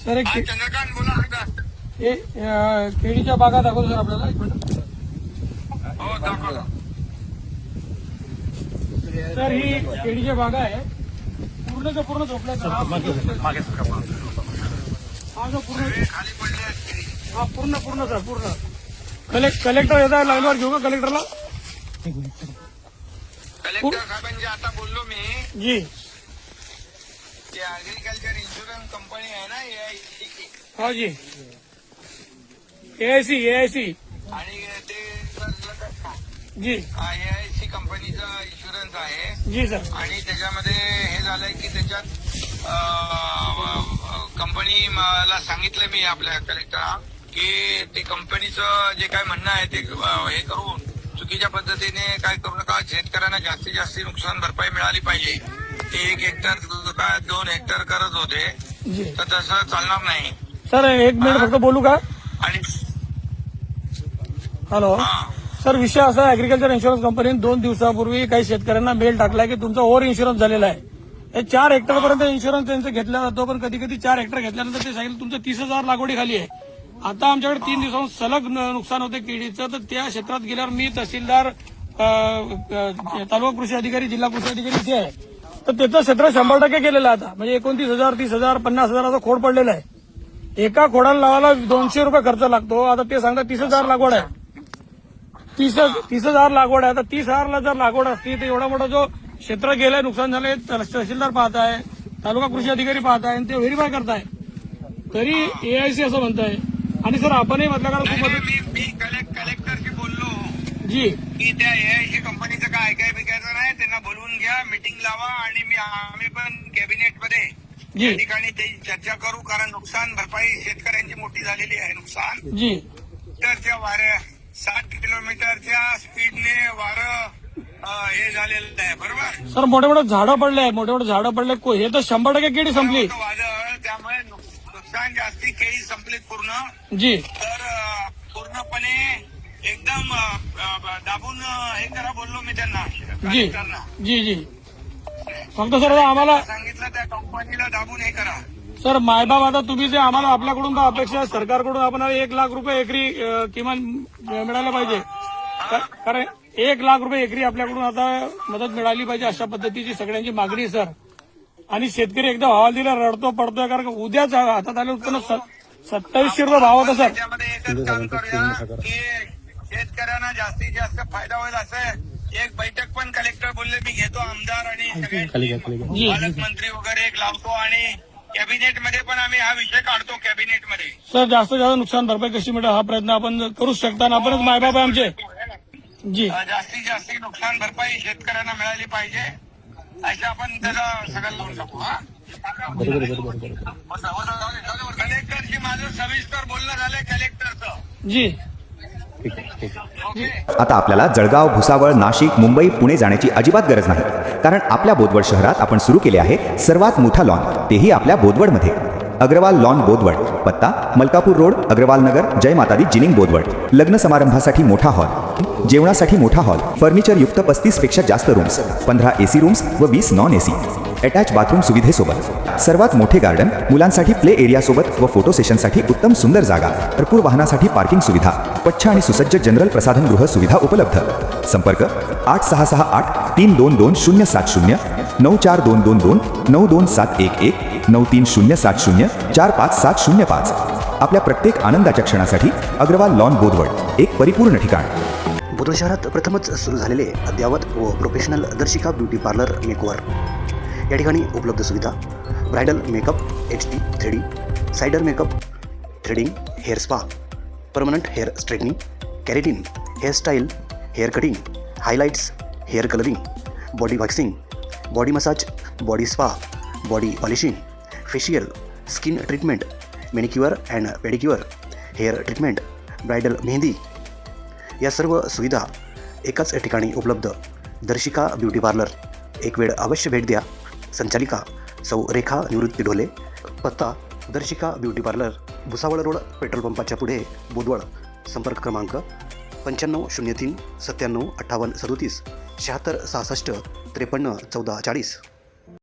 Sir Chandrakant बोला. केळीच्या बागा दाखवतो सर आपल्याला. एक मिनिट. हो दाखवा. सर ही केळीच्या बागा आहे, पूर्णच्या पूर्ण झोपल्या. हा जो पूर्ण खाली पडले आहेत. हा पूर्ण सर पूर्ण. कलेक्टर येतात लाईनवर घेऊ का कलेक्टरला? कलेक्टर साहेबांची आता बोललो मी. जी ते ऍग्रिकल्चर इन्शुरन्स कंपनी आहे ना AIC. हा जी AIC आणि ते जी AIC कंपनीचा इन्शुरन्स आहे. जी सर. आणि त्याच्यामध्ये हे झालंय की त्याच्यात कंपनी मला सांगितलं मी आपल्या कलेक्टरला की ते कंपनीचं जे काय म्हणणं आहे ते हे करून चुकीच्या पद्धतीने काय करू नका. शेतकऱ्यांना जास्तीत जास्त नुकसान भरपाई मिळाली पाहिजे. ते 1 हेक्टर काय 2 हेक्टर करत होते, जी तर तसं चालणार नाही. सर. एक मिनिट फक्त बोलू का? आणि हॅलो सर, विषय असा आहे, ऍग्रिकल्चर इन्शुरन्स कंपनीने 2 दिवसापूर्वी काही शेतकऱ्यांना मेल टाकलाय की तुमचा ओव्हर इन्शुरन्स झालेला आहे. हे 4 हेक्टरपर्यंत इन्शुरन्स त्यांचा घेतला जातो, पण कधी कधी 4 हेक्टर घेतल्यानंतर ते सांगितलं तुमचं 30,000 लागवडी खाली आहे. आता आमच्याकडे 3 दिवसांपासून सलग नुकसान होते केळीचं. तर त्या क्षेत्रात गेल्यावर मी तहसीलदार, तालुका कृषी अधिकारी, जिल्हा कृषी अधिकारी इथे आहे, तर त्याचं क्षेत्र 100% केलेलं आहे आता. म्हणजे 29,000, 30,000, 50,000 असा खोड पडलेला आहे. एका खोडाला लावायला 200 रुपये खर्च लागतो. आता ते सांगतात 30,000 लागवड आहे. 30,000 लागवड आहे. आता 30,000ला जर लागवड असती तर एवढा मोठा जो क्षेत्र गेलाय, नुकसान झालंय, तहसीलदार पाहत आहे, तालुका कृषी अधिकारी पाहत आहे आणि ते व्हेरीफाय करताय, तरी AIC असं म्हणताय. आणि सर आपणही म्हटलं मी कलेक्टरशी बोललो जी की त्या AIC कंपनीचं काय बिकायचं नाही, त्यांना बोलवून घ्या, मीटिंग लावा आणि आम्ही पण कॅबिनेटमध्ये या ठिकाणी ते चर्चा करू. कारण नुकसान भरपाई शेतकऱ्यांची मोठी झालेली आहे. नुकसान जी तर त्या वाऱ्या 60 किलोमीटरच्या स्पीडने वारं हे झालेलं आहे. बरोबर सर. मोठे झाडं पडले, झाडं पडले. हे तर 100% केळी संपली. वादळ, त्यामुळे नुकसान जास्ती केळी संपलीत पूर्ण. जी तर पूर्णपणे एकदम दाबून हे करा बोललो मी त्यांना. जी फक्त सर आम्हाला सांगितलं त्या कंपनीला दाबून हे करा. सर मायबाप, आता तुम्ही जे आम्हाला आपल्याकडून तर अपेक्षा आहे, सरकारकडून आपण 1 लाख रुपये एकरी किमान मिळायला पाहिजे. कारण 1 लाख रुपये एकरी आपल्याकडून आता मदत मिळाली पाहिजे, अशा पद्धतीची सगळ्यांची मागणी आहे सर. आणि शेतकरी एकदम हवालदिला रडतो पडतोय, कारण उद्याच हातात आले उत्पन्न 2700 रुपये भाव होता सर. त्याच्यामध्ये एकच काम करूया की शेतकऱ्यांना जास्तीत जास्त फायदा होईल असं एक बैठक पण कलेक्टर बोलले मी घेतो. आमदार आणि सगळे पालकमंत्री वगैरे एक लावतो आणि कॅबिनेटमध्ये पण आम्ही हा विषय काढतो. कॅबिनेटमध्ये सर जास्तीत जास्त नुकसान भरपाई कशी मिळेल हा प्रयत्न आपण करूच शकता. आपणच मायबाप आहे आमचे. जी जास्तीत जास्त नुकसान भरपाई शेतकऱ्यांना मिळाली पाहिजे असं आपण त्याला सगळं लावून टाकू. कलेक्टरशी माझं सविस्तर बोलणं झालंय कलेक्टरचं. जी आता आपल्याला जळगाव, भुसावळ, नाशिक, मुंबई, पुणे जाण्याची अजिबात गरज नाही, कारण आपल्या बोदवड शहरात आपण सुरू केले आहे सर्वात मोठा लॉन, तेही आपल्या बोदवडमध्ये. अग्रवाल लॉन बोदवड. पत्ता मलकापूर रोड, अग्रवाल नगर, जय मातादी, जिनिंग बोदवड. लग्न समारंभासाठी मोठा हॉल, जेवणासाठी मोठा हॉल, फर्निचर युक्त 35 पेक्षा जास्त रूम्स, 15 AC रूम्स व 20 नॉन AC, अटॅच बाथरूम सुविधेसोबत, सर्वात मोठे गार्डन, मुलांसाठी प्ले एरिया सोबत व फोटो सेशनसाठी उत्तम सुंदर जागा, भरपूर वाहनासाठी पार्किंग सुविधा, स्वच्छ आणि सुसज्ज जनरल प्रसाधनगृह सुविधा उपलब्ध. संपर्क 8668 322 070 94222 92711 93070 45705. आपल्या प्रत्येक आनंदाच्या क्षणासाठी अग्रवाल लॉन बोदवड एक परिपूर्ण ठिकाण. बोदवड शहरात प्रथमच सुरू झालेले अद्ययावत व professional Darshika beauty parlour makeover. या ठिकाणी उपलब्ध सुविधा ब्रायडल मेकअप, HD, 3D, सायडर makeup, threading, hair spa, permanent hair straightening, keratin, hairstyle, hair cutting, highlights, hair colouring, body waxing, body massage, body spa, body polishing, facial, skin treatment, manicure and pedicure, hair treatment, bridal mehndi. या सर्व सुविधा एकाच ठिकाणी उपलब्ध. Darshika beauty parlour. एक वेळ अवश्य भेट द्या. संचालिका सौ रेखा निवृत्ती ढोले. पत्ता Darshika beauty parlour, Bhusawal road, petrol पंपाच्या पुढे, बोदवड. संपर्क क्रमांक 9503 97 58 37. 76 66 53 14 40.